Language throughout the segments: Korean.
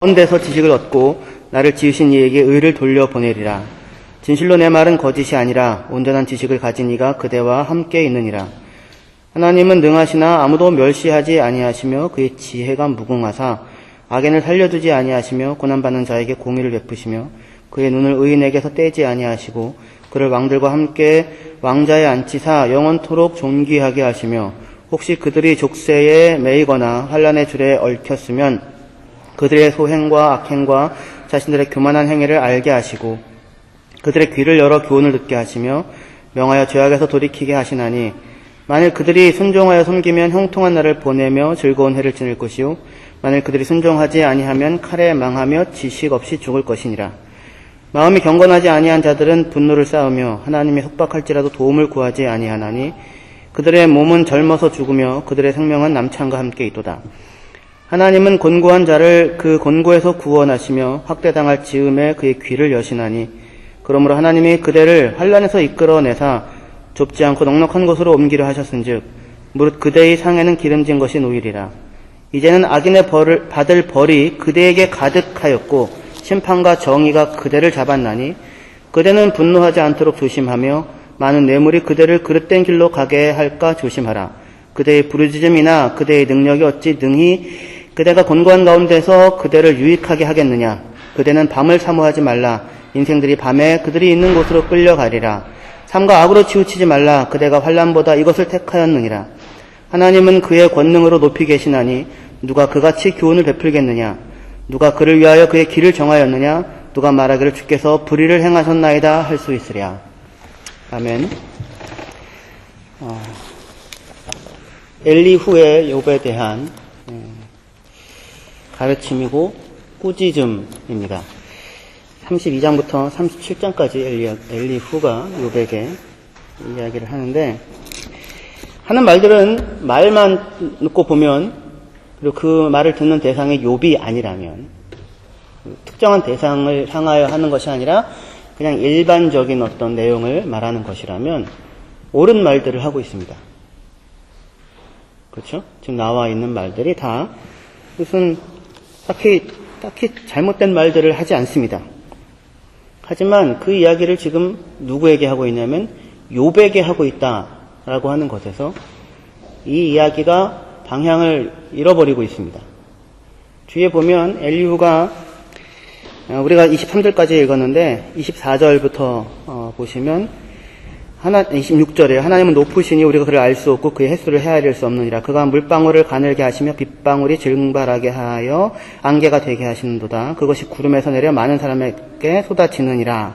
가운데서 지식을 얻고 나를 지으신 이에게 의를 돌려보내리라. 진실로 내 말은 거짓이 아니라 온전한 지식을 가진 이가 그대와 함께 있느니라. 하나님은 능하시나 아무도 멸시하지 아니하시며 그의 지혜가 무궁하사 악인을 살려두지 아니하시며 고난받는 자에게 공의를 베푸시며 그의 눈을 의인에게서 떼지 아니하시고 그를 왕들과 함께 왕자에 앉히사 영원토록 존귀하게 하시며 혹시 그들이 족쇄에 매이거나 환난의 줄에 얽혔으면 그들의 소행과 악행과 자신들의 교만한 행위를 알게 하시고 그들의 귀를 열어 교훈을 듣게 하시며 명하여 죄악에서 돌이키게 하시나니 만일 그들이 순종하여 섬기면 형통한 날을 보내며 즐거운 해를 지낼 것이요 만일 그들이 순종하지 아니하면 칼에 망하며 지식 없이 죽을 것이니라. 마음이 경건하지 아니한 자들은 분노를 쌓으며 하나님이 속박할지라도 도움을 구하지 아니하나니 그들의 몸은 젊어서 죽으며 그들의 생명은 남창과 함께 있도다. 하나님은 곤고한 자를 그 곤고에서 구원하시며 학대당할 즈음에 그의 귀를 여시나니 그러므로 하나님이 그대를 환난에서 이끌어내사 좁지 않고 넉넉한 곳으로 옮기려 하셨은즉 무릇 그대의 상에는 기름진 것이 놓이리라. 이제는 악인의 받을 벌이 그대에게 가득하였고 심판과 정의가 그대를 잡았나니 그대는 분노하지 않도록 조심하며 많은 뇌물이 그대를 그릇된 길로 가게 할까 조심하라. 그대의 부르짖음이나 그대의 능력이 어찌 능히 그대가 곤고한 가운데서 그대를 유익하게 하겠느냐. 그대는 밤을 사모하지 말라. 인생들이 밤에 그들이 있는 곳으로 끌려가리라. 삶과 악으로 치우치지 말라. 그대가 환난보다 이것을 택하였느니라. 하나님은 그의 권능으로 높이 계시나니 누가 그같이 교훈을 베풀겠느냐. 누가 그를 위하여 그의 길을 정하였느냐. 누가 말하기를 주께서 불의를 행하셨나이다 할 수 있으랴. 아멘. 엘리후의 욥에 대한 가르침이고 꾸짖음입니다. 32장부터 37장까지 엘리후가 욥에게 이야기를 하는데 하는 말들은 말만 듣고 보면 그리고 그 말을 듣는 대상이 욥이 아니라면 특정한 대상을 향하여 하는 것이 아니라 그냥 일반적인 어떤 내용을 말하는 것이라면 옳은 말들을 하고 있습니다. 그렇죠? 지금 나와 있는 말들이 다 무슨 딱히 잘못된 말들을 하지 않습니다. 하지만 그 이야기를 지금 누구에게 하고 있냐면 욥에게 하고 있다라고 하는 것에서 이 이야기가 방향을 잃어버리고 있습니다. 뒤에 보면 엘리후가 우리가 23절까지 읽었는데 24절부터 보시면 26절에 하나님은 높으시니 우리가 그를 알 수 없고 그의 횟수를 헤아릴 수 없느니라. 그가 물방울을 가늘게 하시며 빗방울이 증발하게 하여 안개가 되게 하시는도다. 그것이 구름에서 내려 많은 사람에게 쏟아지느니라.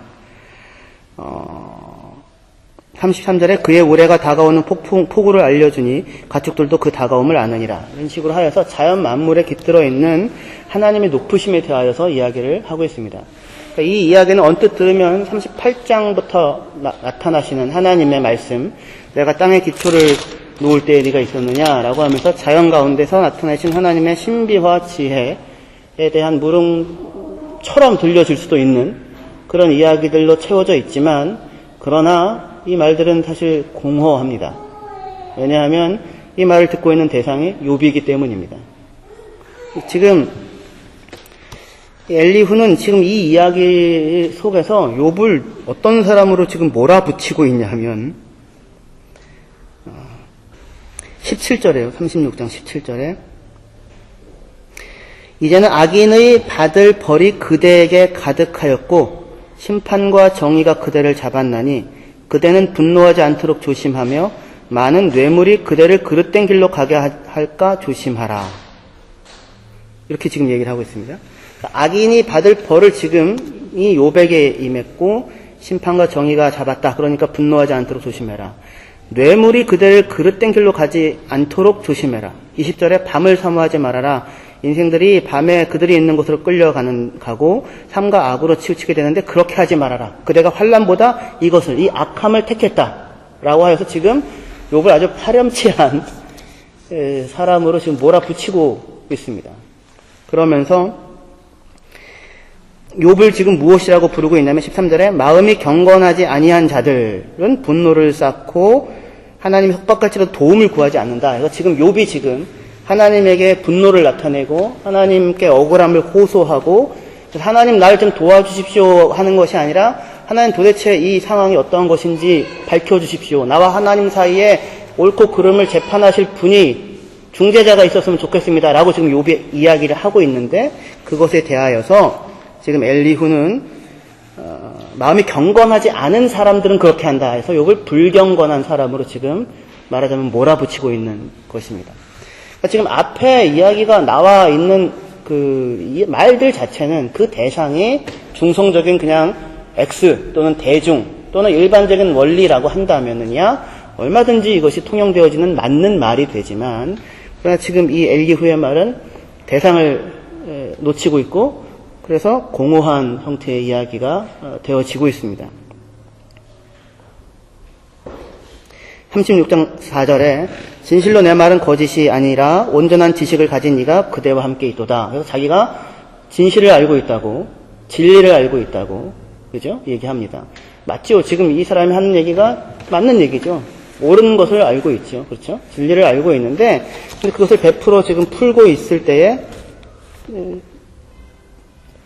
33절에 그의 우레가 다가오는 폭우를 알려주니 가축들도 그 다가옴을 아느니라. 이런 식으로 하여서 자연 만물에 깃들어 있는 하나님의 높으심에 대하여서 이야기를 하고 있습니다. 이 이야기는 언뜻 들으면 38장부터 나타나시는 하나님의 말씀, 내가 땅에 기초를 놓을 때에 네가 있었느냐라고 하면서 자연 가운데서 나타내신 하나님의 신비와 지혜에 대한 물음처럼 들려질 수도 있는 그런 이야기들로 채워져 있지만 그러나 이 말들은 사실 공허합니다. 왜냐하면 이 말을 듣고 있는 대상이 욥이기 때문입니다. 지금 엘리후는 지금 이 이야기 속에서 욥을 어떤 사람으로 지금 몰아붙이고 있냐 하면 17절에요. 36장 17절에 이제는 악인의 받을 벌이 그대에게 가득하였고 심판과 정의가 그대를 잡았나니 그대는 분노하지 않도록 조심하며 많은 뇌물이 그대를 그릇된 길로 가게 할까 조심하라. 이렇게 지금 얘기를 하고 있습니다. 악인이 받을 벌을 지금 이 욥에게 임했고 심판과 정의가 잡았다. 그러니까 분노하지 않도록 조심해라. 뇌물이 그대를 그릇된 길로 가지 않도록 조심해라. 20절에 밤을 사모하지 말아라. 인생들이 밤에 그들이 있는 곳으로 가고 삶과 악으로 치우치게 되는데 그렇게 하지 말아라. 그대가 환난보다 이것을 이 악함을 택했다라고 하여서 지금 욥을 아주 파렴치한 사람으로 지금 몰아붙이고 있습니다. 그러면서 욥을 지금 무엇이라고 부르고 있냐면 13절에 마음이 경건하지 아니한 자들은 분노를 쌓고 하나님이 속박할지라도 도움을 구하지 않는다. 그래서 지금 욥이 지금 하나님에게 분노를 나타내고 하나님께 억울함을 호소하고 하나님 날 좀 도와주십시오 하는 것이 아니라 하나님 도대체 이 상황이 어떤 것인지 밝혀주십시오. 나와 하나님 사이에 옳고 그름을 재판하실 분이 중재자가 있었으면 좋겠습니다. 라고 지금 욥이 이야기를 하고 있는데 그것에 대하여서 지금 엘리후는 마음이 경건하지 않은 사람들은 그렇게 한다 해서 욥을 불경건한 사람으로 지금 말하자면 몰아붙이고 있는 것입니다. 그러니까 지금 앞에 이야기가 나와 있는 이 말들 자체는 그 대상이 중성적인 그냥 X 또는 대중 또는 일반적인 원리라고 한다면은야 얼마든지 이것이 통용되어지는 맞는 말이 되지만 그러나 지금 이 엘리후의 말은 대상을 놓치고 있고 그래서 공허한 형태의 이야기가 되어지고 있습니다. 36장 4절에 진실로 내 말은 거짓이 아니라 온전한 지식을 가진 이가 그대와 함께 있도다. 그래서 자기가 진실을 알고 있다고 진리를 알고 있다고 그죠? 얘기합니다. 맞죠? 지금 이 사람이 하는 얘기가 맞는 얘기죠. 옳은 것을 알고 있죠. 그렇죠? 진리를 알고 있는데 그것을 100% 지금 풀고 있을 때에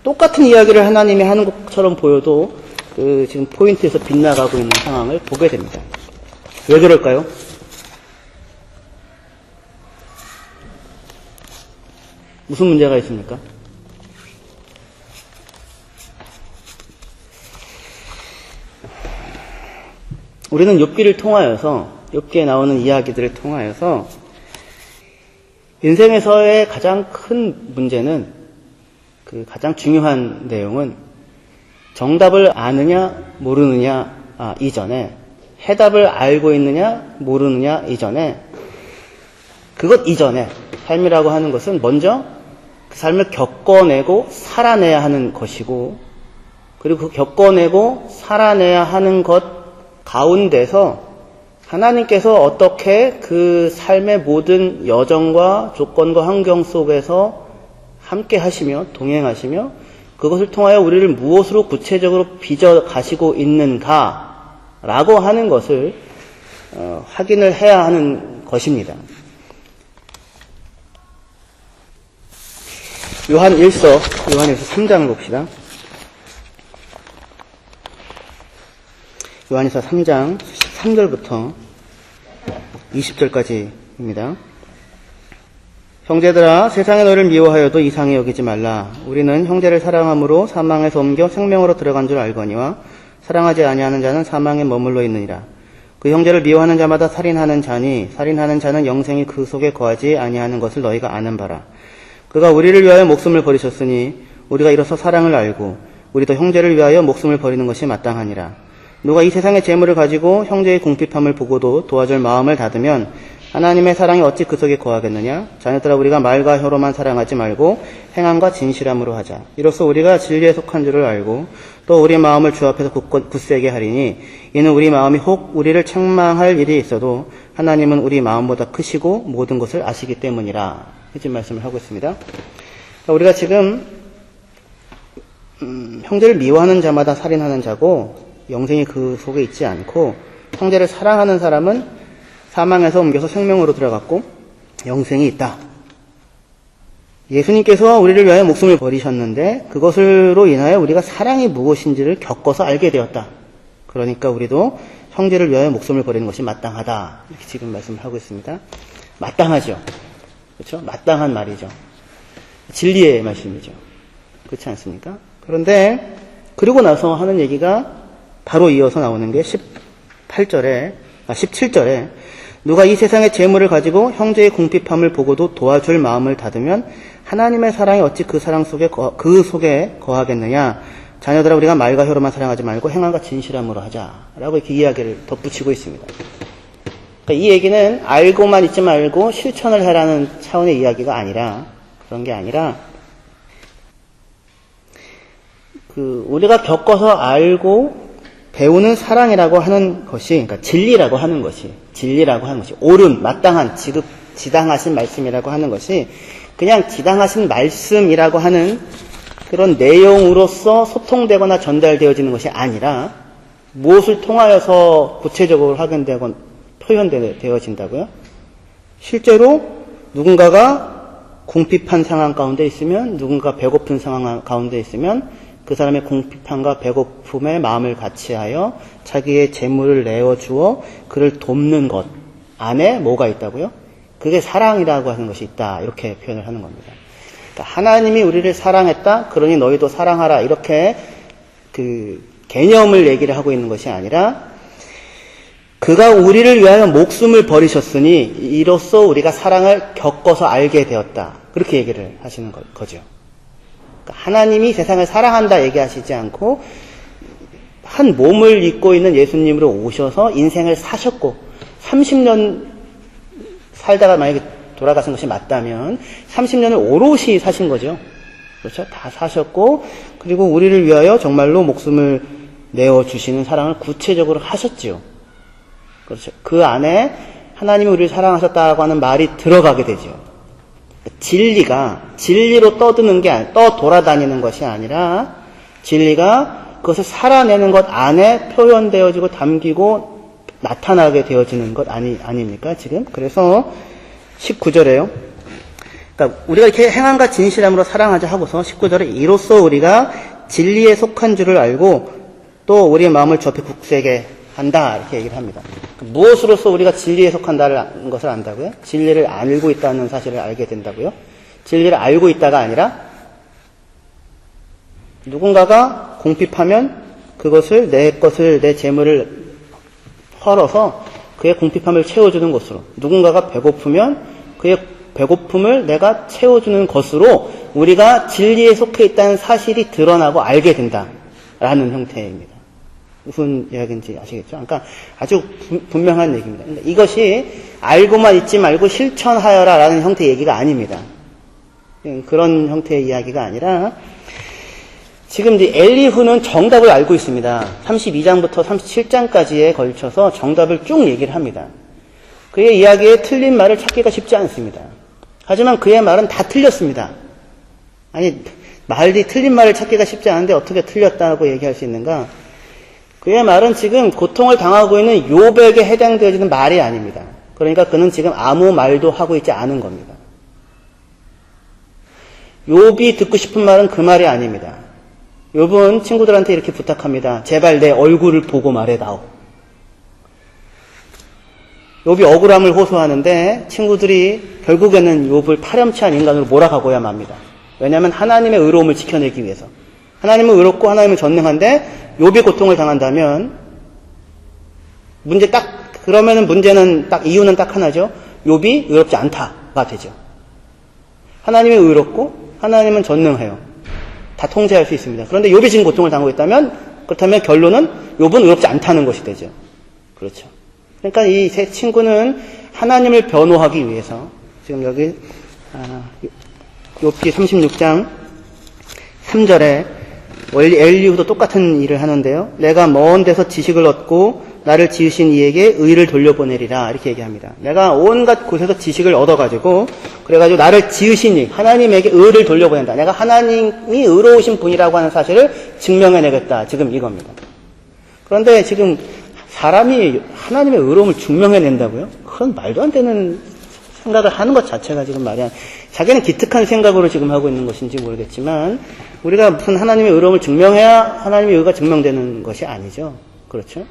똑같은 이야기를 하나님이 하는 것처럼 보여도 지금 포인트에서 빗나가고 있는 상황을 보게 됩니다. 왜 그럴까요? 무슨 문제가 있습니까? 우리는 욥기를 통하여서 욥기에 나오는 이야기들을 통하여서 인생에서의 가장 큰 문제는 가장 중요한 내용은 정답을 아느냐 모르느냐 이전에 해답을 알고 있느냐 모르느냐 이전에 그것 이전에 삶이라고 하는 것은 먼저 그 삶을 겪어내고 살아내야 하는 것이고 그리고 그 겪어내고 살아내야 하는 것 가운데서 하나님께서 어떻게 그 삶의 모든 여정과 조건과 환경 속에서 함께 하시며 동행하시며 그것을 통하여 우리를 무엇으로 구체적으로 빚어 가시고 있는가라고 하는 것을 확인을 해야 하는 것입니다. 요한일서 3장을 봅시다. 요한일서 3장 13절부터 20절까지입니다. 형제들아 세상의 너를 미워하여도 이상히 여기지 말라. 우리는 형제를 사랑함으로 사망에서 옮겨 생명으로 들어간 줄 알거니와 사랑하지 아니하는 자는 사망에 머물러 있느니라. 그 형제를 미워하는 자마다 살인하는 자니 살인하는 자는 영생이 그 속에 거하지 아니하는 것을 너희가 아는 바라. 그가 우리를 위하여 목숨을 버리셨으니 우리가 이로써 사랑을 알고 우리도 형제를 위하여 목숨을 버리는 것이 마땅하니라. 누가 이 세상의 재물을 가지고 형제의 궁핍함을 보고도 도와줄 마음을 닫으면 하나님의 사랑이 어찌 그 속에 거하겠느냐? 자녀들아 우리가 말과 혀로만 사랑하지 말고 행함과 진실함으로 하자. 이로써 우리가 진리에 속한 줄을 알고 또 우리 마음을 주 앞에서 굳세게 하리니 이는 우리 마음이 혹 우리를 책망할 일이 있어도 하나님은 우리 마음보다 크시고 모든 것을 아시기 때문이라. 이런 말씀을 하고 있습니다. 우리가 지금 형제를 미워하는 자마다 살인하는 자고 영생이 그 속에 있지 않고 형제를 사랑하는 사람은 사망에서 옮겨서 생명으로 들어갔고 영생이 있다. 예수님께서 우리를 위하여 목숨을 버리셨는데 그것으로 인하여 우리가 사랑이 무엇인지를 겪어서 알게 되었다. 그러니까 우리도 형제를 위하여 목숨을 버리는 것이 마땅하다. 이렇게 지금 말씀을 하고 있습니다. 마땅하죠. 그렇죠? 마땅한 말이죠. 진리의 말씀이죠. 그렇지 않습니까? 그런데 그러고 나서 하는 얘기가 바로 이어서 나오는 게 17절에 누가 이 세상의 재물을 가지고 형제의 궁핍함을 보고도 도와줄 마음을 닫으면 하나님의 사랑이 어찌 그 속에 거하겠느냐. 자녀들아 우리가 말과 혀로만 사랑하지 말고 행함과 진실함으로 하자라고 이렇게 이야기를 덧붙이고 있습니다. 그러니까 이 얘기는 알고만 있지 말고 실천을 해라는 차원의 이야기가 아니라 그런 게 아니라 우리가 겪어서 알고 배우는 사랑이라고 하는 것이, 그러니까 진리라고 하는 것이 옳은, 마땅한, 지당하신 말씀이라고 하는 것이 그냥 지당하신 말씀이라고 하는 그런 내용으로서 소통되거나 전달되어지는 것이 아니라 무엇을 통하여서 구체적으로 확인되거나 표현되어진다고요? 실제로 누군가가 궁핍한 상황 가운데 있으면, 누군가 배고픈 상황 가운데 있으면 그 사람의 궁핍함과 배고픔의 마음을 같이하여 자기의 재물을 내어주어 그를 돕는 것 안에 뭐가 있다고요? 그게 사랑이라고 하는 것이 있다. 이렇게 표현을 하는 겁니다. 그러니까 하나님이 우리를 사랑했다. 그러니 너희도 사랑하라. 이렇게 그 개념을 얘기를 하고 있는 것이 아니라 그가 우리를 위하여 목숨을 버리셨으니 이로써 우리가 사랑을 겪어서 알게 되었다. 그렇게 얘기를 하시는 거죠. 그러니까 하나님이 세상을 사랑한다 얘기하시지 않고 한 몸을 입고 있는 예수님으로 오셔서 인생을 사셨고 30년 살다가 만약에 돌아가신 것이 맞다면 30년을 오롯이 사신 거죠. 그렇죠? 다 사셨고 그리고 우리를 위하여 정말로 목숨을 내어주시는 사랑을 구체적으로 하셨지요. 그렇죠. 그 안에 하나님이 우리를 사랑하셨다고 하는 말이 들어가게 되죠. 진리가 진리로 떠드는 게 아니라 떠돌아다니는 것이 아니라 진리가 그것을 살아내는 것 안에 표현되어지고 담기고 나타나게 되어지는 것 아닙니까 지금? 그래서 19절에요. 그러니까 우리가 이렇게 행함과 진실함으로 사랑하자 하고서 19절에 이로써 우리가 진리에 속한 줄을 알고 또 우리의 마음을 좁히 굳세게 한다 이렇게 얘기를 합니다. 무엇으로서 우리가 진리에 속한다는 것을 안다고요? 진리를 알고 있다는 사실을 알게 된다고요? 진리를 알고 있다가 아니라 누군가가 공핍하면 그것을 내 재물을 헐어서 그의 공핍함을 채워주는 것으로 누군가가 배고프면 그의 배고픔을 내가 채워주는 것으로 우리가 진리에 속해 있다는 사실이 드러나고 알게 된다라는 형태입니다. 무슨 이야기인지 아시겠죠? 그러니까 아주 분명한 얘기입니다. 그러니까 이것이 알고만 있지 말고 실천하여라라는 형태의 얘기가 아닙니다. 그런 형태의 이야기가 아니라 지금 이제 엘리후는 정답을 알고 있습니다. 32장부터 37장까지에 걸쳐서 정답을 쭉 얘기를 합니다. 그의 이야기에 틀린 말을 찾기가 쉽지 않습니다. 하지만 그의 말은 다 틀렸습니다. 아니 말이 틀린 말을 찾기가 쉽지 않은데 어떻게 틀렸다고 얘기할 수 있는가? 그의 말은 지금 고통을 당하고 있는 욥에게 해당되어지는 말이 아닙니다. 그러니까 그는 지금 아무 말도 하고 있지 않은 겁니다. 욥이 듣고 싶은 말은 그 말이 아닙니다. 욥은 친구들한테 이렇게 부탁합니다. 제발 내 얼굴을 보고 말해다오. 욥이 억울함을 호소하는데 친구들이 결국에는 욥을 파렴치한 인간으로 몰아가고야 맙니다. 왜냐하면 하나님의 의로움을 지켜내기 위해서. 하나님은 의롭고 하나님은 전능한데 욥이 고통을 당한다면 그러면은 문제는 이유는 딱 하나죠. 욥이 의롭지 않다가 되죠. 하나님이 의롭고 하나님은 전능해요. 다 통제할 수 있습니다. 그런데 욥이 지금 고통을 당하고 있다면 그렇다면 결론은 욥은 의롭지 않다는 것이 되죠. 그렇죠. 그러니까 이 세 친구는 하나님을 변호하기 위해서 지금 여기 욥기 36장 3절에 엘리후도 똑같은 일을 하는데요. 내가 먼 데서 지식을 얻고 나를 지으신 이에게 의를 돌려보내리라 이렇게 얘기합니다. 내가 온갖 곳에서 지식을 얻어가지고 그래가지고 나를 지으신 이 하나님에게 의를 돌려보낸다. 내가 하나님이 의로우신 분이라고 하는 사실을 증명해내겠다. 지금 이겁니다. 그런데 지금 사람이 하나님의 의로움을 증명해낸다고요? 그건 말도 안 되는 생각을 하는 것 자체가 지금 자기는 기특한 생각으로 지금 하고 있는 것인지 모르겠지만 우리가 무슨 하나님의 의로움을 증명해야 하나님의 의가 증명되는 것이 아니죠. 그렇죠?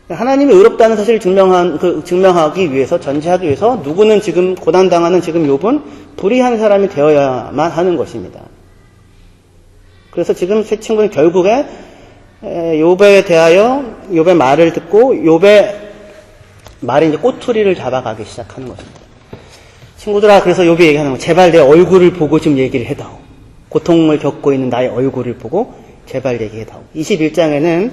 하나님이 의롭다는 사실을 증명하기 위해서, 전제하기 위해서 누구는 지금 고난당하는 지금 욥은 불의한 사람이 되어야만 하는 것입니다. 그래서 지금 세 친구는 결국에 욥에 대하여 욥의 말을 듣고 욥의 말에 이제 꼬투리를 잡아가기 시작하는 것입니다. 친구들아, 그래서 욥이 얘기하는 거, 제발 내 얼굴을 보고 좀 얘기를 해다오. 고통을 겪고 있는 나의 얼굴을 보고 제발 얘기해다오. 21장에는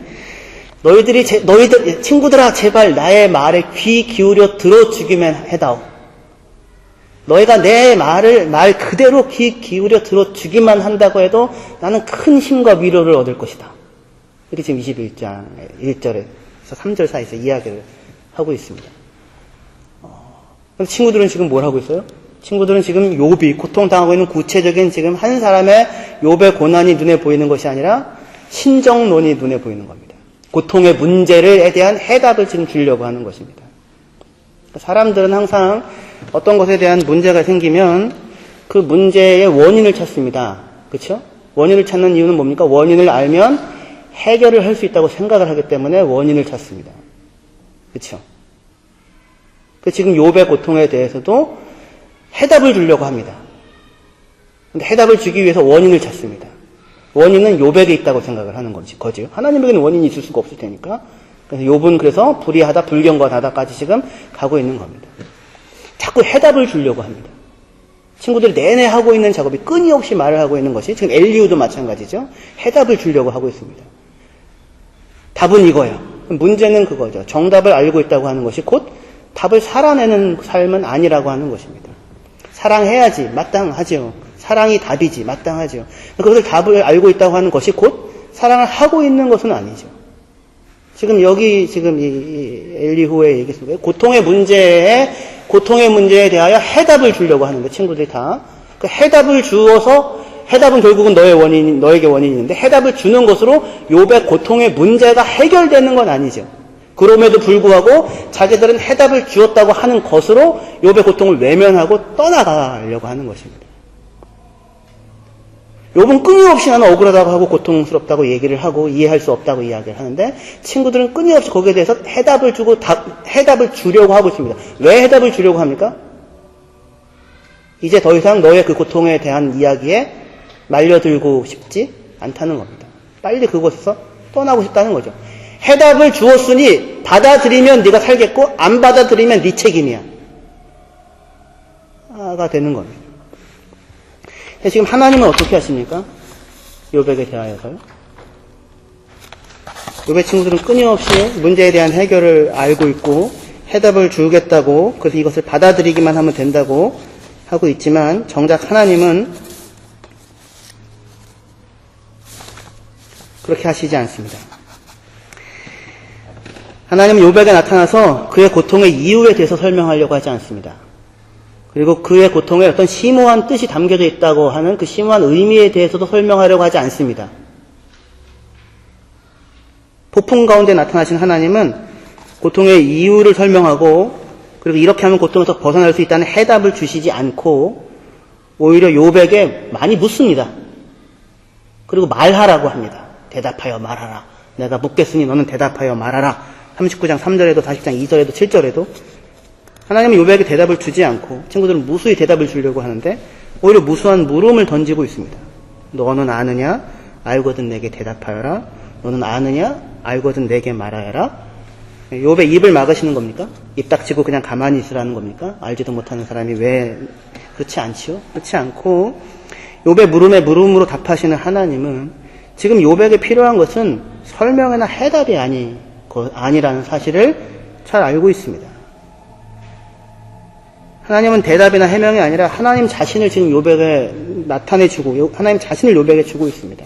너희들 친구들아, 제발 나의 말에 귀 기울여 들어주기만 해다오. 너희가 내 말 그대로 귀 기울여 들어주기만 한다고 해도 나는 큰 힘과 위로를 얻을 것이다. 이렇게 지금 21장 1절에서 3절 사이에서 이야기를 하고 있습니다. 친구들은 지금 뭘 하고 있어요? 친구들은 지금 욥이 고통당하고 있는 구체적인 지금 한 사람의 욥의 고난이 눈에 보이는 것이 아니라 신정론이 눈에 보이는 겁니다. 고통의 문제에 대한 해답을 지금 주려고 하는 것입니다. 사람들은 항상 어떤 것에 대한 문제가 생기면 그 문제의 원인을 찾습니다. 그렇죠? 원인을 찾는 이유는 뭡니까? 원인을 알면 해결을 할 수 있다고 생각을 하기 때문에 원인을 찾습니다. 그렇죠? 지금 욥의 고통에 대해서도 해답을 주려고 합니다. 근데 해답을 주기 위해서 원인을 찾습니다. 원인은 욥에게 있다고 생각을 하는 거죠. 하나님에게는 원인이 있을 수가 없을 테니까. 그래서 욥은 그래서 불의하다, 불경건하다까지 지금 가고 있는 겁니다. 자꾸 해답을 주려고 합니다. 친구들이 내내 하고 있는 작업이 끊임없이 말을 하고 있는 것이 지금 엘리후도 마찬가지죠. 해답을 주려고 하고 있습니다. 답은 이거예요. 문제는 그거죠. 정답을 알고 있다고 하는 것이 곧 답을 살아내는 삶은 아니라고 하는 것입니다. 사랑해야지 마땅하죠. 사랑이 답이지 마땅하죠. 그것을 답을 알고 있다고 하는 것이 곧 사랑을 하고 있는 것은 아니죠. 지금 여기 지금 이 엘리후의 얘기 속에 고통의 문제에 대하여 해답을 주려고 하는데 친구들이 다 그 해답을 주어서 해답은 결국은 너에게 원인인데 해답을 주는 것으로 욥의 고통의 문제가 해결되는 건 아니죠. 그럼에도 불구하고 자기들은 해답을 주었다고 하는 것으로 욥의 고통을 외면하고 떠나가려고 하는 것입니다. 욥은 끊임없이 나는 억울하다고 하고 고통스럽다고 얘기를 하고 이해할 수 없다고 이야기를 하는데 친구들은 끊임없이 거기에 대해서 해답을 주려고 하고 있습니다. 왜 해답을 주려고 합니까? 이제 더 이상 너의 그 고통에 대한 이야기에 말려들고 싶지 않다는 겁니다. 빨리 그곳에서 떠나고 싶다는 거죠. 해답을 주었으니 받아들이면 네가 살겠고 안 받아들이면 네 책임이야. 가 되는 겁니다. 지금 하나님은 어떻게 하십니까? 욥에게 대하여서요. 욥의 친구들은 끊임없이 문제에 대한 해결을 알고 있고 해답을 주겠다고 그래서 이것을 받아들이기만 하면 된다고 하고 있지만 정작 하나님은 그렇게 하시지 않습니다. 하나님은 욥에게 나타나서 그의 고통의 이유에 대해서 설명하려고 하지 않습니다. 그리고 그의 고통에 어떤 심오한 뜻이 담겨져 있다고 하는 그 심오한 의미에 대해서도 설명하려고 하지 않습니다. 폭풍 가운데 나타나신 하나님은 고통의 이유를 설명하고 그리고 이렇게 하면 고통에서 벗어날 수 있다는 해답을 주시지 않고 오히려 욥에게 많이 묻습니다. 그리고 말하라고 합니다. 대답하여 말하라. 내가 묻겠으니 너는 대답하여 말하라. 39장 3절에도 40장 2절에도 7절에도 하나님은 욥에게 대답을 주지 않고 친구들은 무수히 대답을 주려고 하는데 오히려 무수한 물음을 던지고 있습니다. 너는 아느냐? 알거든 내게 대답하여라. 너는 아느냐? 알거든 내게 말하여라. 욥의 입을 막으시는 겁니까? 입 닥치고 그냥 가만히 있으라는 겁니까? 알지도 못하는 사람이 왜 그렇지 않지요? 그렇지 않고 욥의 물음에 물음으로 답하시는 하나님은 지금 욥에게 필요한 것은 설명이나 해답이 아니라는 사실을 잘 알고 있습니다. 하나님은 대답이나 해명이 아니라 하나님 자신을 지금 욥에게 나타내주고 하나님 자신을 욥에게 주고 있습니다.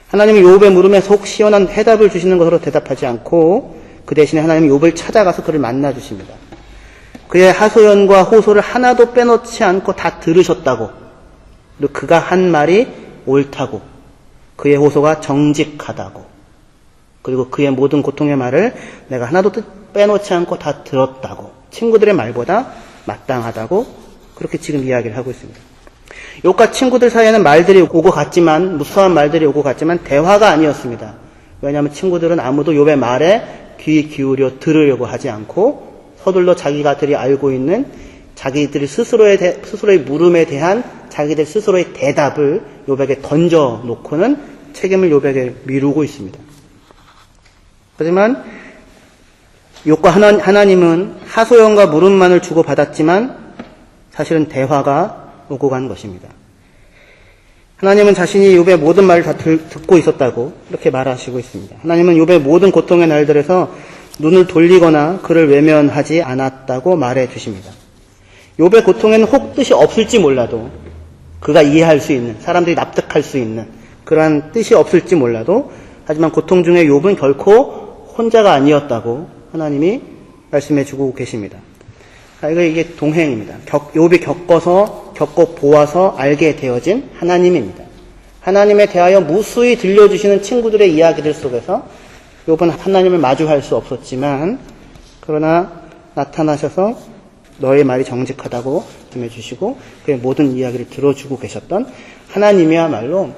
하나님은 욥의 물음에 속 시원한 해답을 주시는 것으로 대답하지 않고 그 대신에 하나님은 욥을 찾아가서 그를 만나주십니다. 그의 하소연과 호소를 하나도 빼놓지 않고 다 들으셨다고 그리고 그가 한 말이 옳다고 그의 호소가 정직하다고 그리고 그의 모든 고통의 말을 내가 하나도 빼놓지 않고 다 들었다고 친구들의 말보다 마땅하다고 그렇게 지금 이야기를 하고 있습니다. 욥과 친구들 사이에는 말들이 오고 갔지만 무수한 말들이 오고 갔지만 대화가 아니었습니다. 왜냐하면 친구들은 아무도 욥의 말에 귀 기울여 들으려고 하지 않고 서둘러 자기들이 알고 있는 자기들이 스스로의 물음에 대한 자기들 스스로의 대답을 욥에게 던져놓고는 책임을 욥에게 미루고 있습니다. 하지만 욥과 하나님은 하소연과 물음만을 주고받았지만 사실은 대화가 오고 간 것입니다. 하나님은 자신이 욥의 모든 말을 다 듣고 있었다고 이렇게 말하시고 있습니다. 하나님은 욥의 모든 고통의 날들에서 눈을 돌리거나 그를 외면하지 않았다고 말해 주십니다. 욥의 고통에는 혹 뜻이 없을지 몰라도 그가 이해할 수 있는 사람들이 납득할 수 있는 그러한 뜻이 없을지 몰라도 하지만 고통 중에 욥은 결코 혼자가 아니었다고 하나님이 말씀해 주고 계십니다. 이게 동행입니다. 욥이 겪고 보아서 알게 되어진 하나님입니다. 하나님에 대하여 무수히 들려주시는 친구들의 이야기들 속에서 욥은 하나님을 마주할 수 없었지만 그러나 나타나셔서 너의 말이 정직하다고 말씀해주시고 그의 모든 이야기를 들어주고 계셨던 하나님이야말로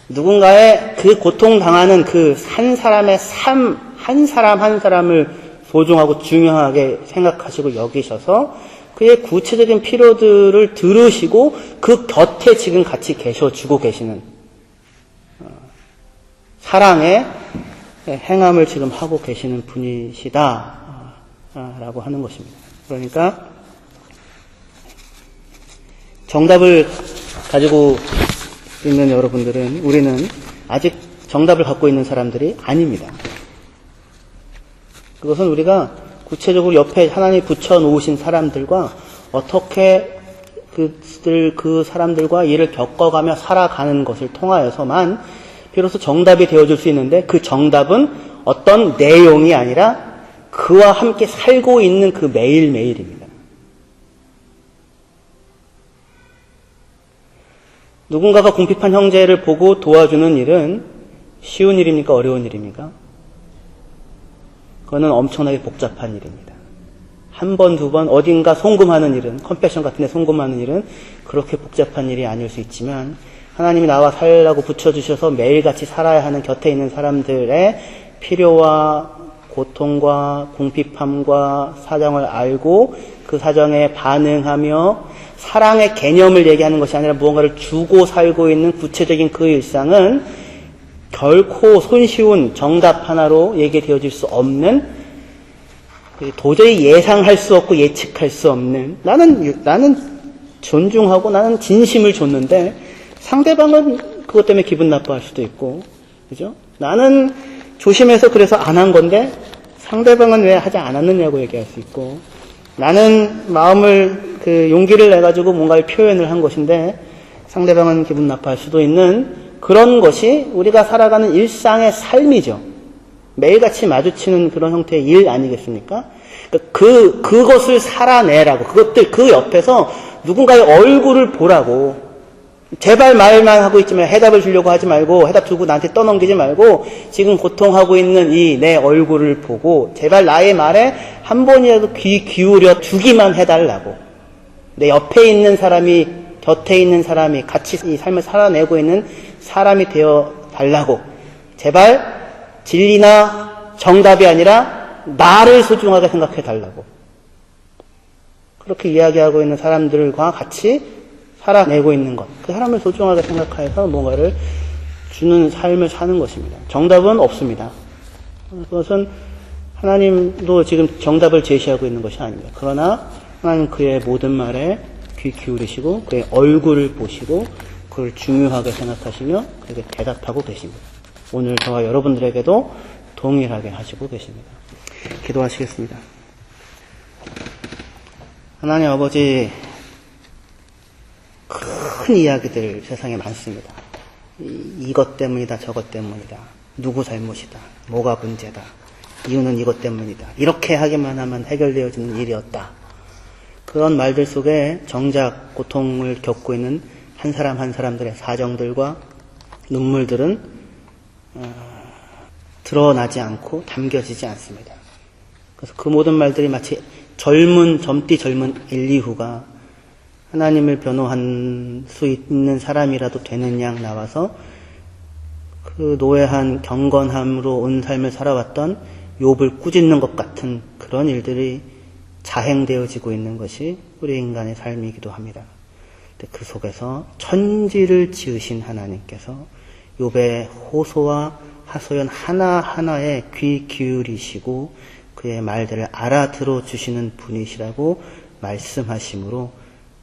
누군가의 그 고통당하는 그 한 사람의 삶, 한 사람 한 사람을 소중하고 중요하게 생각하시고 여기셔서 그의 구체적인 필요들을 들으시고 그 곁에 지금 같이 계셔주고 계시는 사랑의 행함을 지금 하고 계시는 분이시다 라고 하는 것입니다. 그러니까 정답을 가지고 있는 여러분들은 우리는 아직 정답을 갖고 있는 사람들이 아닙니다. 그것은 우리가 구체적으로 옆에 하나님이 붙여놓으신 사람들과 어떻게 그 사람들과 일을 겪어가며 살아가는 것을 통하여서만 비로소 정답이 되어줄 수 있는데 그 정답은 어떤 내용이 아니라 그와 함께 살고 있는 그 매일매일입니다. 누군가가 궁핍한 형제를 보고 도와주는 일은 쉬운 일입니까? 어려운 일입니까? 그거는 엄청나게 복잡한 일입니다. 한 번, 두 번 어딘가 송금하는 일은, 컴패션 같은 데 송금하는 일은 그렇게 복잡한 일이 아닐 수 있지만 하나님이 나와 살라고 붙여주셔서 매일같이 살아야 하는 곁에 있는 사람들의 필요와 고통과 궁핍함과 사정을 알고 그 사정에 반응하며 사랑의 개념을 얘기하는 것이 아니라 무언가를 주고 살고 있는 구체적인 그 일상은 결코 손쉬운 정답 하나로 얘기되어질 수 없는, 도저히 예상할 수 없고 예측할 수 없는, 나는 존중하고 나는 진심을 줬는데 상대방은 그것 때문에 기분 나빠할 수도 있고, 그죠? 나는 조심해서 그래서 안 한 건데 상대방은 왜 하지 않았느냐고 얘기할 수 있고, 나는 마음을 용기를 내가지고 뭔가를 표현을 한 것인데 상대방은 기분 나빠할 수도 있는 그런 것이 우리가 살아가는 일상의 삶이죠. 매일같이 마주치는 그런 형태의 일 아니겠습니까? 그것을 살아내라고, 그 옆에서 누군가의 얼굴을 보라고, 제발 말만 하고 있지만 해답을 주려고 하지 말고, 해답 주고 나한테 떠넘기지 말고, 지금 고통하고 있는 이 내 얼굴을 보고, 제발 나의 말에 한 번이라도 귀 기울여 주기만 해달라고. 내 옆에 있는 사람이, 곁에 있는 사람이, 같이 이 삶을 살아내고 있는 사람이 되어 달라고. 제발 진리나 정답이 아니라 나를 소중하게 생각해 달라고. 그렇게 이야기하고 있는 사람들과 같이 살아내고 있는 것, 그 사람을 소중하게 생각해서 뭔가를 주는 삶을 사는 것입니다. 정답은 없습니다. 그것은 하나님도 지금 정답을 제시하고 있는 것이 아닙니다. 그러나 하나님 그의 모든 말에 귀 기울이시고 그의 얼굴을 보시고 그걸 중요하게 생각하시며 그에게 대답하고 계십니다. 오늘 저와 여러분들에게도 동일하게 하시고 계십니다. 기도하시겠습니다. 하나님 아버지, 큰 이야기들 세상에 많습니다. 이것 때문이다, 저것 때문이다, 누구 잘못이다, 뭐가 문제다, 이유는 이것 때문이다, 이렇게 하기만 하면 해결되어지는 일이었다. 그런 말들 속에 정작 고통을 겪고 있는 한 사람 한 사람들의 사정들과 눈물들은 드러나지 않고 담겨지지 않습니다. 그래서 그 모든 말들이 마치 젊디 젊은 엘리후가 하나님을 변호할 수 있는 사람이라도 되는 양 나와서 그 노예한 경건함으로 온 삶을 살아왔던 욥을 꾸짖는 것 같은 그런 일들이 자행되어지고 있는 것이 우리 인간의 삶이기도 합니다. 그 속에서 천지를 지으신 하나님께서 욥의 호소와 하소연 하나하나에 귀 기울이시고 그의 말들을 알아들어 주시는 분이시라고 말씀하심으로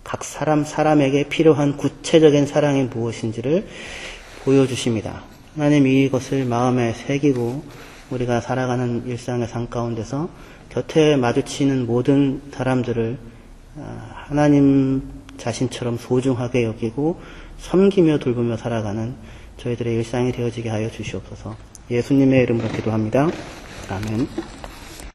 각 사람에게 필요한 구체적인 사랑이 무엇인지를 보여주십니다. 하나님 이것을 마음에 새기고 우리가 살아가는 일상의 삶 가운데서 곁에 마주치는 모든 사람들을 하나님 자신처럼 소중하게 여기고 섬기며 돌보며 살아가는 저희들의 일상이 되어지게 하여 주시옵소서. 예수님의 이름으로 기도합니다. 아멘.